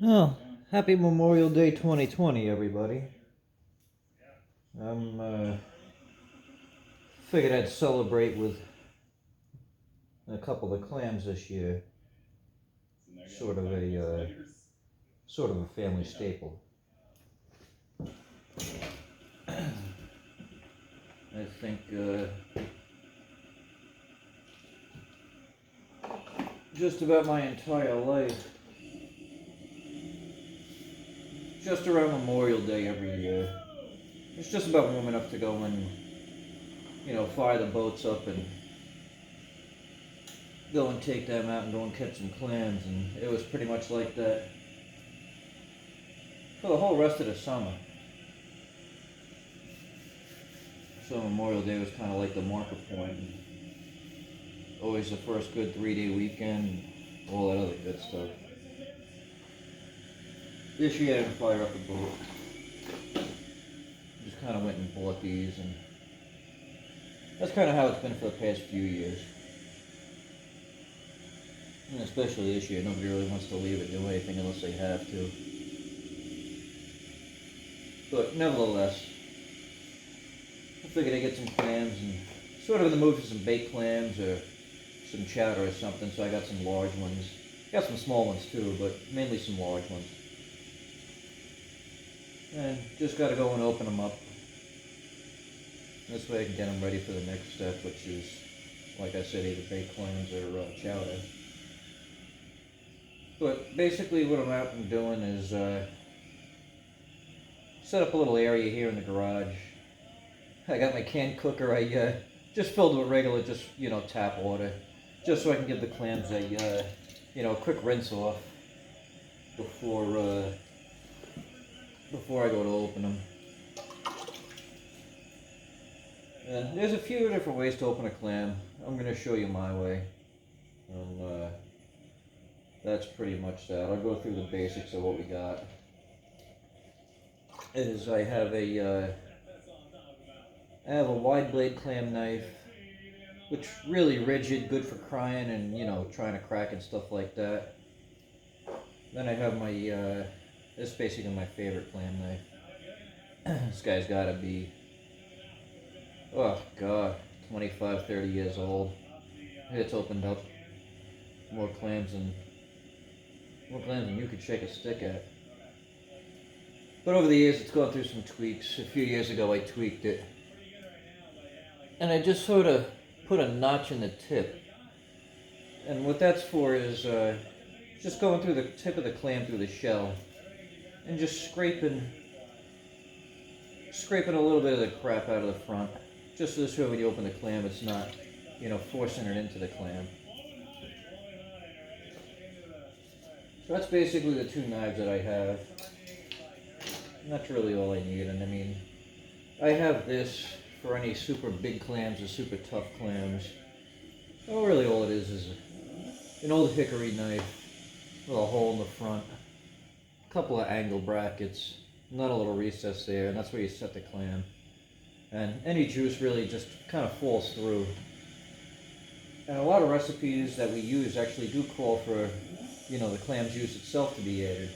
Well, happy Memorial Day 2020, everybody. I'm figured I'd celebrate with a couple of clams this year. Sort of a family staple. I think just about my entire life, just around Memorial Day every year, it's just about warm enough to go and fire the boats up and go and take them out and go and catch some clams, and it was pretty much like that for the whole rest of the summer. So Memorial Day was kind of like the marker point. Always the first good 3-day weekend, all that other good stuff. This year I didn't fire up a boat. Just kind of went and bought these, and that's kind of how it's been for the past few years. And especially this year, nobody really wants to leave it, do anything unless they have to. But nevertheless, I figured I'd get some clams, and sort of in the mood for some baked clams or some chowder or something, so I got some large ones. Got some small ones too, but mainly some large ones. And just gotta go and open them up. This way I can get them ready for the next step, which is, like I said, either baked clams or chowder. But basically what I'm out and doing is set up a little area here in the garage. I got my can cooker. I just filled with regular, tap water, just so I can give the clams a, quick rinse off before I go to open them. And there's a few different ways to open a clam. I'm going to show you my way. And that's pretty much that. I'll go through the basics of what we got. I have a wide blade clam knife, which really rigid, good for crying and trying to crack and stuff like that. Then I have my this is basically my favorite clam knife. This guy's got to be, oh god, 25, 30 years old. It's opened up more clams than you could shake a stick at. But over the years, it's gone through some tweaks. A few years ago, I tweaked it, and I just sort of put a notch in the tip. And what that's for is just going through the tip of the clam through the shell, and just scraping a little bit of the crap out of the front, just so this way when you open the clam, it's not, forcing it into the clam. So that's basically the two knives that I have. And that's really all I need. And I mean, I have this for any super big clams or super tough clams. Oh, really all it is an old hickory knife with a hole in the front, a couple of angle brackets, not a little recess there, and that's where you set the clam. And any juice really just kind of falls through. And a lot of recipes that we use actually do call for, the clam juice itself to be added.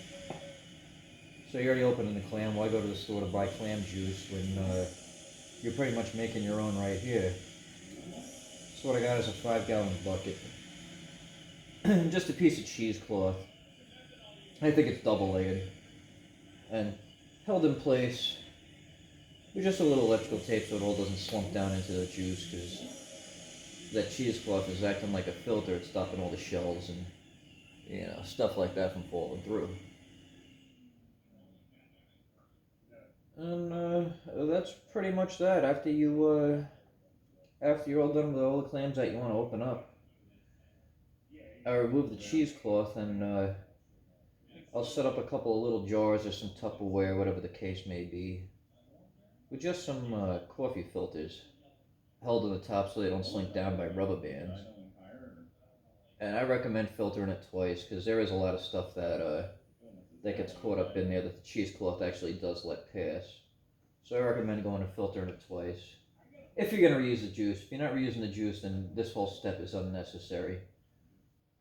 So you're already opening the clam. Why go to the store to buy clam juice when you're pretty much making your own right here? So what I got is a 5-gallon bucket. Just a piece of cheesecloth. I think it's double layered. And held in place with just a little electrical tape so it all doesn't slump down into the juice, because that cheesecloth is acting like a filter. It's stopping all the shells and stuff like that from falling through. And that's pretty much that. After you're all done with all the clams that you want to open up, I remove the cheesecloth and I'll set up a couple of little jars or some Tupperware, whatever the case may be, with just some coffee filters held to the top so they don't slink down by rubber bands. And I recommend filtering it twice, because there is a lot of stuff that gets caught up in there that the cheesecloth actually does let pass. So I recommend going and filtering it twice. If you're going to reuse the juice. If you're not reusing the juice, then this whole step is unnecessary.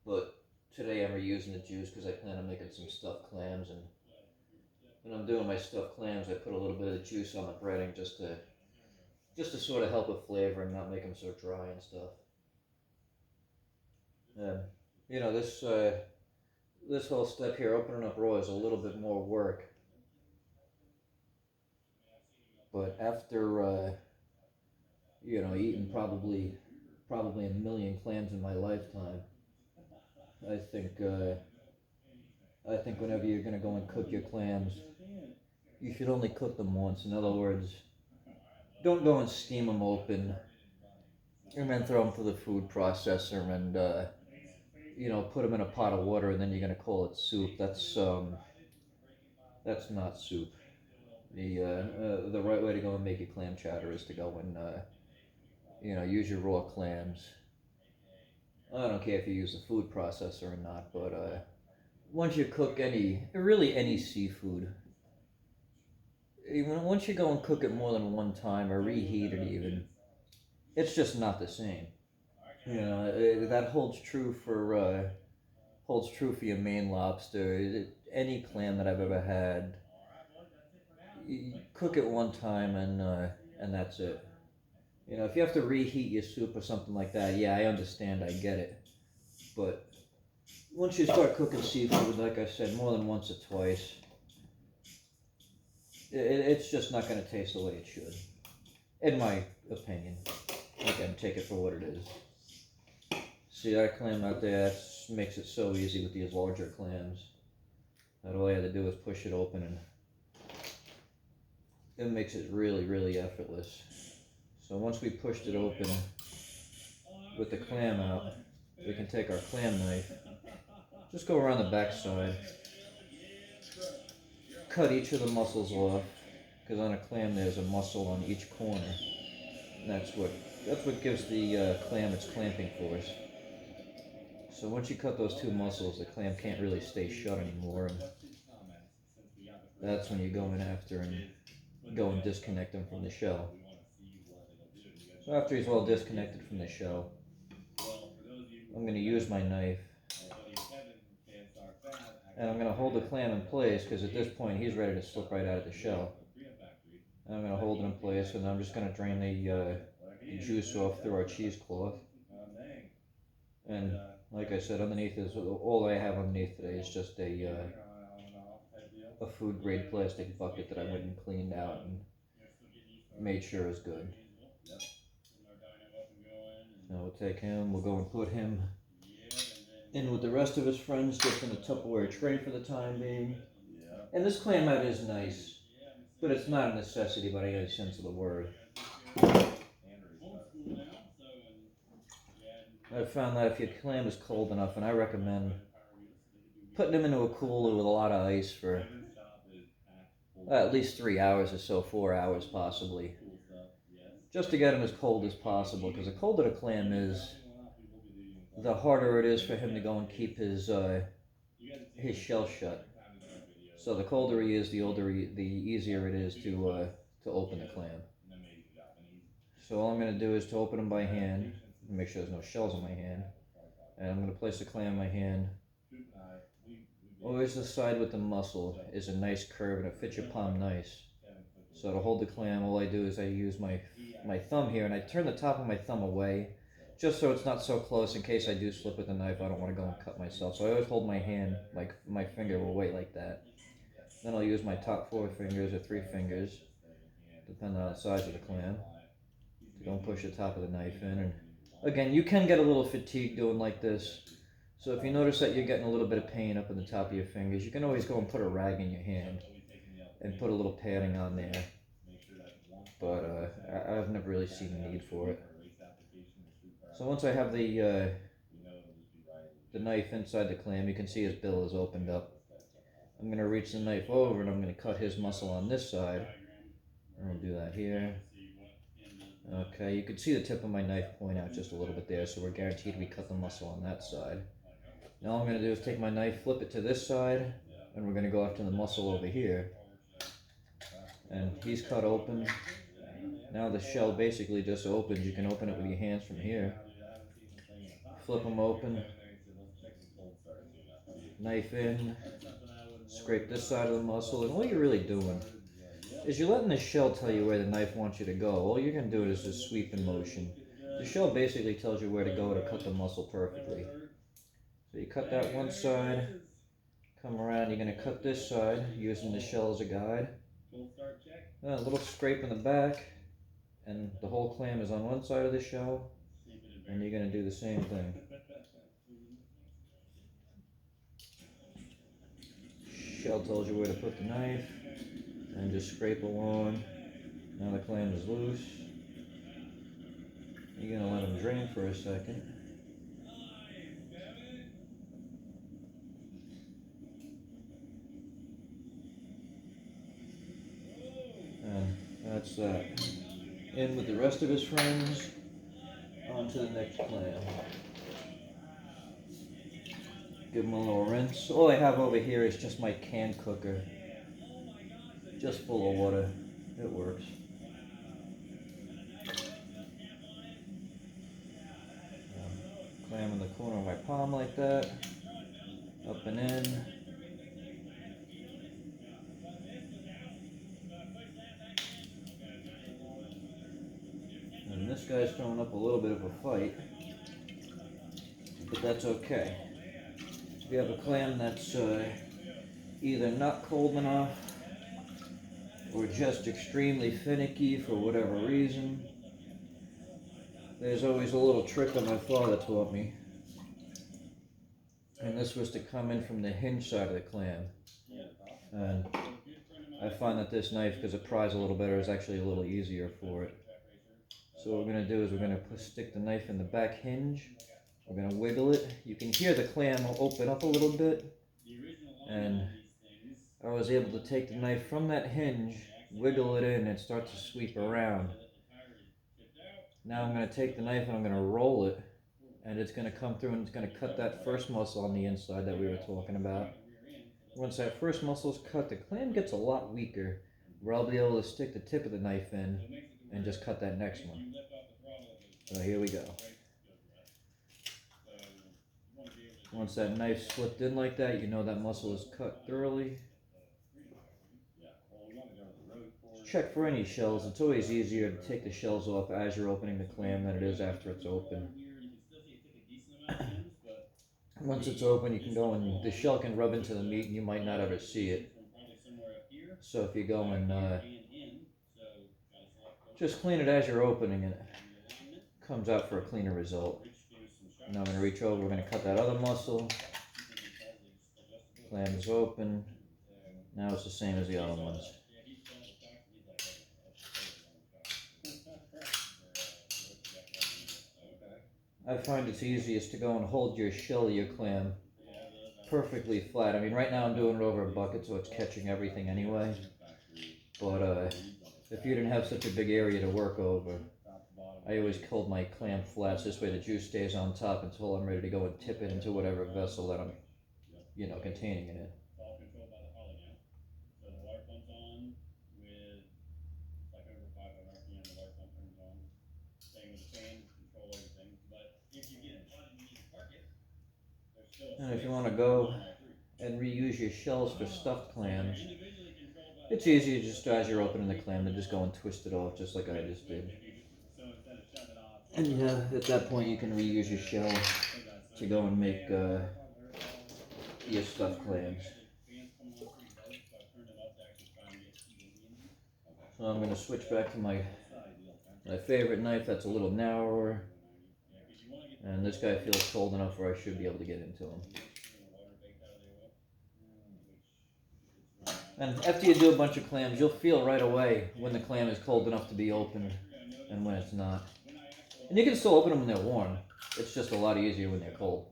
But today I'm reusing the juice because I plan on making some stuffed clams, and when I'm doing my stuffed clams, I put a little bit of the juice on the breading just to sort of help with flavor and not make them so dry and stuff. Um, you know, this whole step here, opening up raw, is a little bit more work, but after eating probably a million clams in my lifetime, I think I think whenever you're gonna go and cook your clams, you should only cook them once. In other words, don't go and steam them open and then throw them through the food processor and put them in a pot of water and then you're gonna call it soup. That's not soup. The right way to go and make your clam chowder is to go and use your raw clams. I don't care if you use the food processor or not, but once you cook any seafood, even once you go and cook it more than one time or reheat it even, it's just not the same. That holds true for your Maine lobster. Any clam that I've ever had, you cook it one time and that's it. If you have to reheat your soup or something like that, yeah, I understand, I get it. But once you start cooking seafood, like I said, more than once or twice, it's just not going to taste the way it should, in my opinion. Again, take it for what it is. See that clam out there? That makes it so easy with these larger clams. That all I had to do was push it open and it makes it really, really effortless. So once we pushed it open with the clam out, we can take our clam knife, just go around the back side, cut each of the muscles off, because on a clam there's a muscle on each corner. And that's what gives the clam its clamping force. So once you cut those two muscles, the clam can't really stay shut anymore, and that's when you go in after and go and disconnect them from the shell. So after he's well disconnected from the shell, I'm going to use my knife and I'm going to hold the clam in place because at this point he's ready to slip right out of the shell. And I'm going to hold it in place and I'm just going to drain the juice off through our cheesecloth. And like I said, underneath is all I have underneath today is just a food grade plastic bucket that I went and cleaned out and made sure is good. Now we'll take him, we'll go and put him in with the rest of his friends, just in a Tupperware tray for the time being. And this clam out is nice, but it's not a necessity by any sense of the word. I've found that if your clam is cold enough, and I recommend putting them into a cooler with a lot of ice for at least 3 hours or so, 4 hours possibly, just to get him as cold as possible, because the colder the clam is, the harder it is for him to go and keep his shell shut. So the colder he is, the easier it is to open the clam. So all I'm going to do is to open them by hand, make sure there's no shells in my hand, and I'm going to place the clam in my hand. Always the side with the muscle is a nice curve and it fits your palm nice. So to hold the clam, all I do is I use my thumb here and I turn the top of my thumb away, just so it's not so close in case I do slip with the knife. I don't want to go and cut myself. So I always hold my hand, like my finger will weight like that. Then I'll use my top 4 fingers or 3 fingers, depending on the size of the clam, to go and push the top of the knife in. And again, you can get a little fatigued doing like this. So if you notice that you're getting a little bit of pain up in the top of your fingers, you can always go and put a rag in your hand and put a little padding on there. But I've never really seen the need for it. So once I have the knife inside the clam, you can see his bill is opened up. I'm going to reach the knife over and I'm going to cut his muscle on this side. And I'll do that here. Okay, you can see the tip of my knife point out just a little bit there, so we're guaranteed we cut the muscle on that side. Now all I'm going to do is take my knife, flip it to this side, and we're going to go after the muscle over here. And he's cut open. Now the shell basically just opens. You can open it with your hands from here. Flip them open. knife in, scrape this side of the muscle, and all you're really doing is you're letting the shell tell you where the knife wants you to go. All you're going to do is just sweep in motion. The shell basically tells you where to go to cut the muscle perfectly. So you cut that one side, come around, you're going to cut this side using the shell as a guide. A little scrape in the back, and the whole clam is on one side of the shell, and you're going to do the same thing. Shell tells you where to put the knife, and just scrape along. Now the clam is loose. You're going to let them drain for a second. And that's that. In with the rest of his friends, on to the next clam. Give him a little rinse. All I have over here is just my can cooker. Just full of water. It works. Clam in the corner of my palm like that. Up and in. And this guy's throwing up a little bit of a fight. But that's okay. If you have a clam that's either not cold enough or just extremely finicky for whatever reason, there's always a little trick that my father taught me. And this was to come in from the hinge side of the clam. And I find that this knife, because it pries a little better, is actually a little easier for it. So what we're going to do is we're going to stick the knife in the back hinge. We're going to wiggle it. You can hear the clam open up a little bit. And I was able to take the knife from that hinge, wiggle it in, and start to sweep around. Now I'm going to take the knife and I'm going to roll it. And it's going to come through and it's going to cut that first muscle on the inside that we were talking about. Once that first muscle is cut, the clam gets a lot weaker, where I'll be able to stick the tip of the knife in and just cut that next one. So here we go. Once that knife slipped in like that, you know that muscle is cut thoroughly. Check for any shells. It's always easier to take the shells off as you're opening the clam than it is after it's open. Once it's open, you can go and the shell can rub into the meat and you might not ever see it. So if you go and just clean it as you're opening it, comes out for a cleaner result. Now I'm going to reach over, we're going to cut that other muscle. Clam is open. Now it's the same as the other ones. I find it's easiest to go and hold your shell of your clam perfectly flat. I mean, right now I'm doing it over a bucket, so it's catching everything anyway. But if you didn't have such a big area to work over, I always hold my clam flats. This way the juice stays on top until I'm ready to go and tip it into whatever vessel that I'm, containing in it. And if you want to go and reuse your shells for stuffed clams, it's easy just as you're opening the clam to just go and twist it off just like I just did. And yeah, at that point you can reuse your shell to go and make your stuffed clams. So I'm going to switch back to my favorite knife that's a little narrower. And this guy feels cold enough where I should be able to get into him. And after you do a bunch of clams, you'll feel right away when the clam is cold enough to be opened and when it's not. And you can still open them when they're warm. It's just a lot easier when they're cold.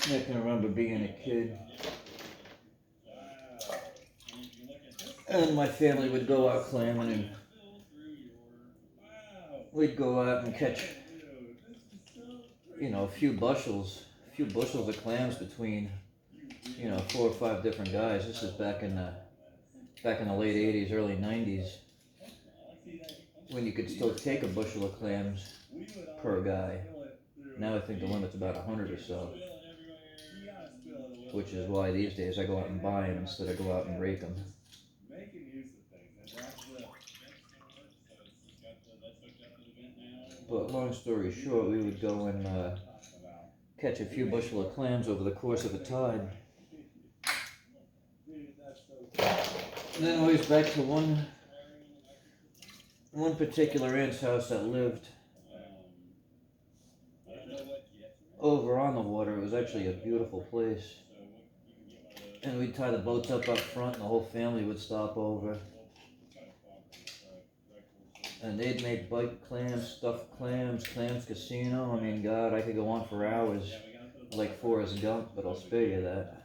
I can remember being a kid And my family would go out clamming, and we'd go out and catch, a few bushels of clams between, 4 or 5 different guys. This is back in the late '80s, early '90s, when you could still take a bushel of clams per guy. Now I think the limit's about 100 or so, which is why these days I go out and buy them instead of go out and rake them. But long story short, we would go and catch a few bushel of clams over the course of a tide. And then always back to one particular aunt's house that lived over on the water. It was actually a beautiful place. And we'd tie the boats up front, and the whole family would stop over. And they'd make baked clams, stuffed clams, clams casino. I mean, God, I could go on for hours like Forrest Gump, but I'll spare you that.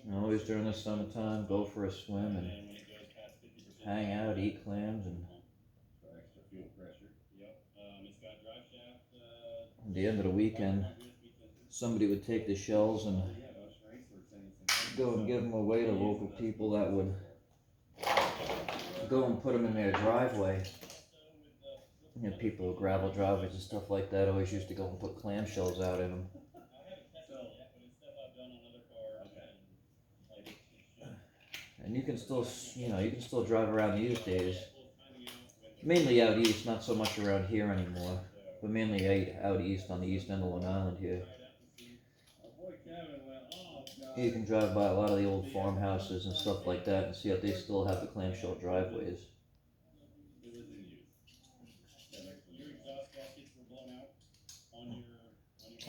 And always during the summertime, go for a swim and hang out, eat clams, and at the end of the weekend, somebody would take the shells and go and give them away to local people that would go and put them in their driveway. People with gravel driveways and stuff like that always used to go and put clam shells out in them. And you can still drive around these days. Mainly out east, not so much around here anymore, but mainly out east on the east end of Long Island here. You can drive by a lot of the old farmhouses and stuff like that and see that they still have the clamshell driveways.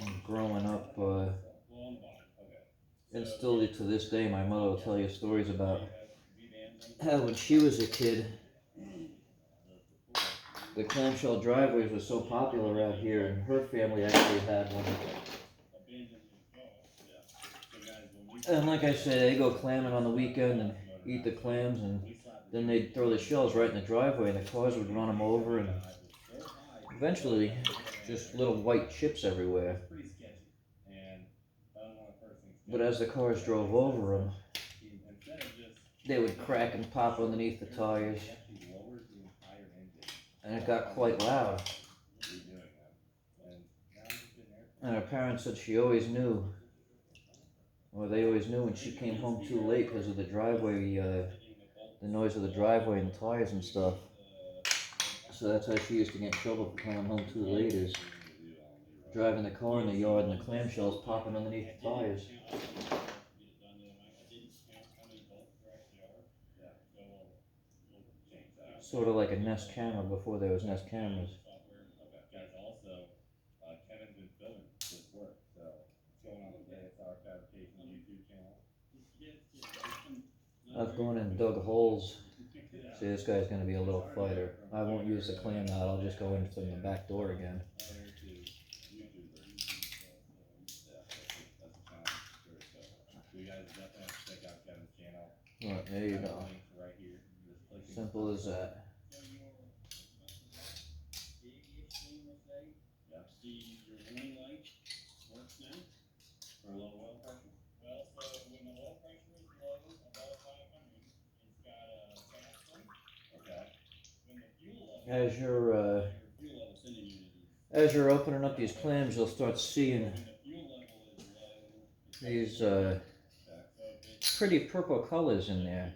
And growing up, and still to this day, my mother will tell you stories about how when she was a kid, the clamshell driveways were so popular out here, and her family actually had one. And like I said, they go clamming on the weekend and eat the clams, and then they'd throw the shells right in the driveway, and the cars would run them over, and eventually, just little white chips everywhere. But as the cars drove over them, they would crack and pop underneath the tires, and it got quite loud. And her parents said she always knew, or they always knew when she came home too late because of the driveway, the noise of the driveway and the tires and stuff. So that's how she used to get in trouble for coming home too late, is driving the car in the yard and the clamshells popping underneath the tires. Sort of like a Nest camera before there was Nest cameras. I've gone and dug holes. See, this guy's going to be a little fighter. I won't use the clam knot, I'll just go in from the back door again. Alright, there you go. Simple as that. As you're opening up these clams, you'll start seeing these pretty purple colors in there.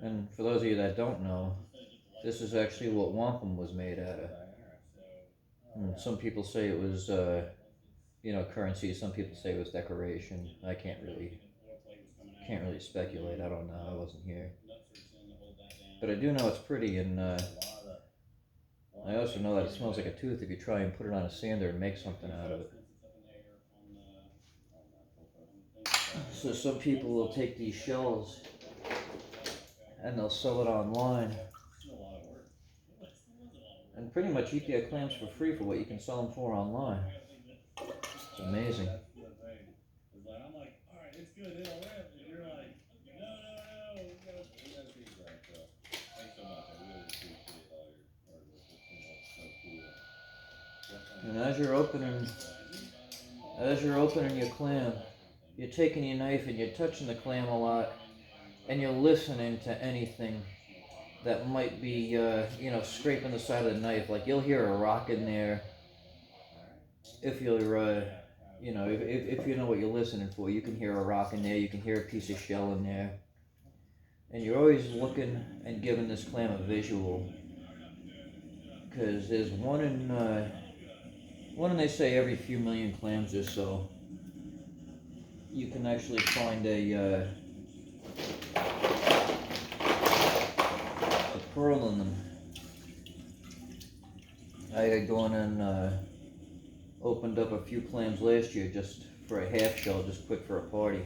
And for those of you that don't know, this is actually what wampum was made out of. And some people say it was, currency. Some people say it was decoration. I can't really speculate. I don't know. I wasn't here. But I do know it's pretty, and I also know that it smells like a tooth if you try and put it on a sander and make something out of it. So some people will take these shells and they'll sell it online. and pretty much eat their clams for free for what you can sell them for online. It's amazing. And as you're opening your clam, you're taking your knife and you're touching the clam a lot, and you're listening to anything that might be, you know, scraping the side of the knife. Like you'll hear a rock in there. If you're, you know, if you know what you're listening for, you can hear a rock in there. You can hear a piece of shell in there, and you're always looking and giving this clam a visual, because there's one in they say every few million clams or so. You can actually find a pearl in them. I had gone and opened up a few clams last year just for a half shell, just quick for a party.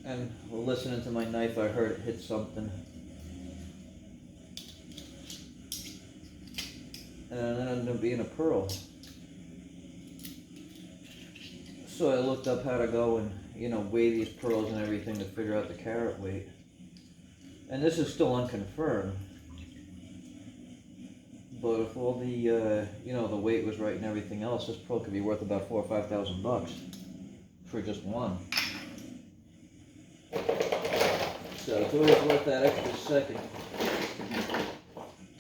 And listening to my knife, I heard it hit something. And it ended up being a pearl. So I looked up how to go and, you know, weigh these pearls and everything to figure out the carat weight. And this is still unconfirmed. But if all the, you know, the weight was right and everything else, this pearl could be worth about $4,000 or $5,000 for just one. So it's always worth that extra second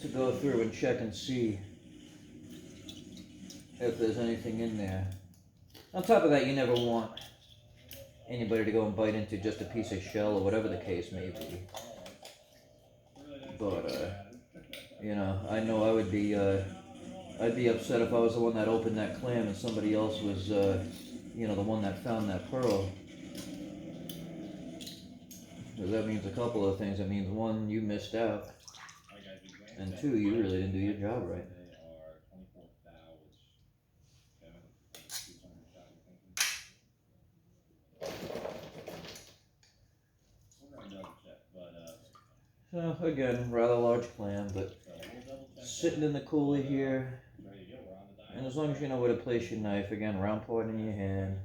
to go through and check and see if there's anything in there. On top of that, you never want anybody to go and bite into just a piece of shell or whatever the case may be. But, you know I would be, I'd be upset if I was the one that opened that clam and somebody else was, you know, the one that found that pearl. Because that means a couple of things. It means one, you missed out, and two, you really didn't do your job right. So again, rather large clam, but sitting in the cooler here, and as long as you know where to place your knife, again, round part in your hand,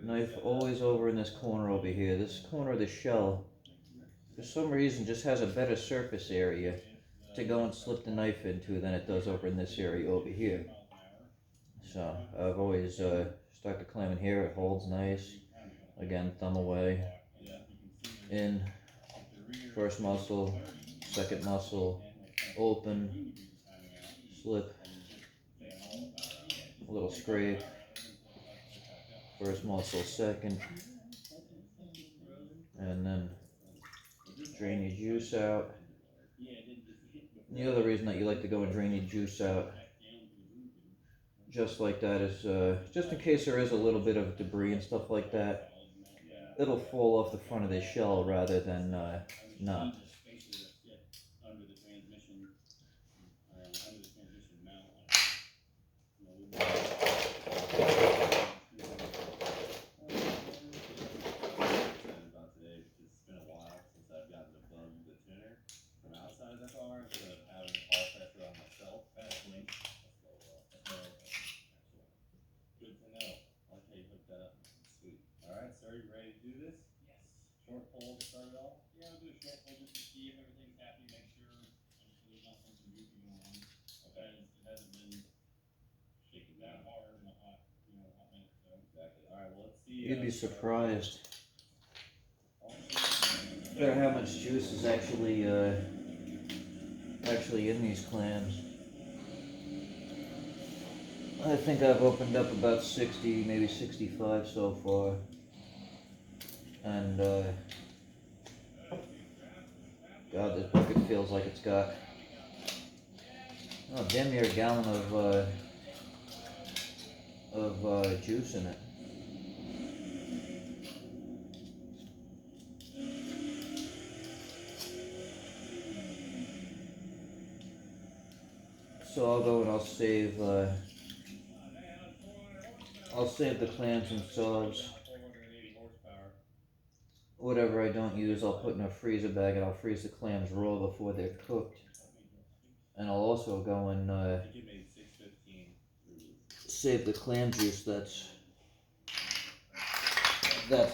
knife always over in this corner over here. This corner of the shell, for some reason, just has a better surface area to go and slip the knife into than it does over in this area over here. So I've always stuck the clam in here. It holds nice. Again, thumb away, in, first muscle, second muscle, open, slip, a little scrape, first muscle, second, and then drain your juice out. And the other reason that you like to go and drain your juice out just like that is just in case there is a little bit of debris and stuff like that, it'll fall off the front of the shell rather than not. You'd be surprised at how much juice is actually in these clams. I think I've opened up about 60, maybe 65 so far, and God, this bucket feels like it's got damn near a gallon of juice in it. So I'll go and I'll save the clams themselves. whatever I don't use, I'll put in a freezer bag and I'll freeze the clams raw before they're cooked. And I'll also go and save the clam juice that's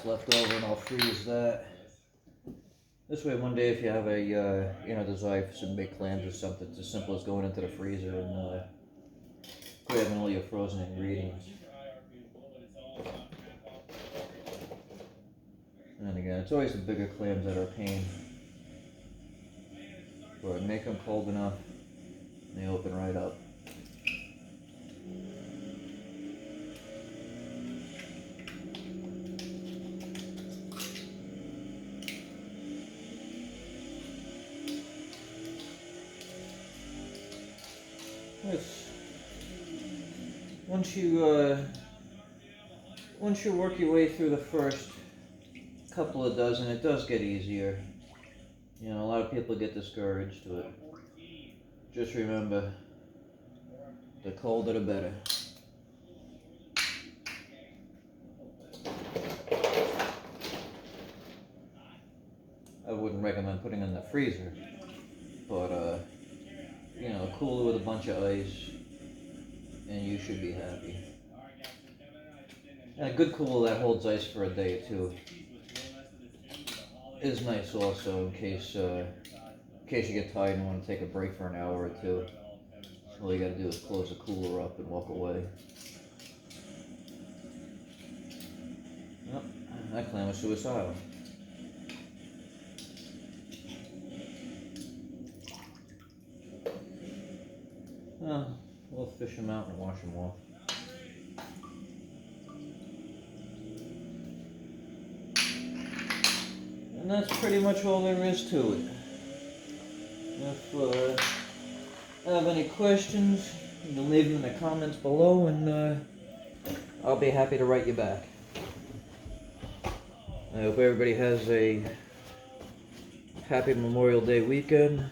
left over, and I'll freeze that. This way, one day if you have a desire for some big clams or something, it's as simple as going into the freezer and grabbing all your frozen ingredients. And again, it's always the bigger clams that are a pain. But make them cold enough, and they open right up. Once you work your way through the first couple of dozen, it does get easier. You know, a lot of people get discouraged, but just remember, the colder the better. I wouldn't recommend putting it in the freezer, but cool it with a bunch of ice, and you should be happy. And a good cooler that holds ice for a day or two is nice also, in case you get tired and want to take a break for an hour or two. All you gotta do is close the cooler up and walk away. Yep, that clam was suicidal. Well, we'll fish them out and wash them off. And that's pretty much all there is to it. If I have any questions, you can leave them in the comments below, and I'll be happy to write you back. I hope everybody has a happy Memorial Day weekend.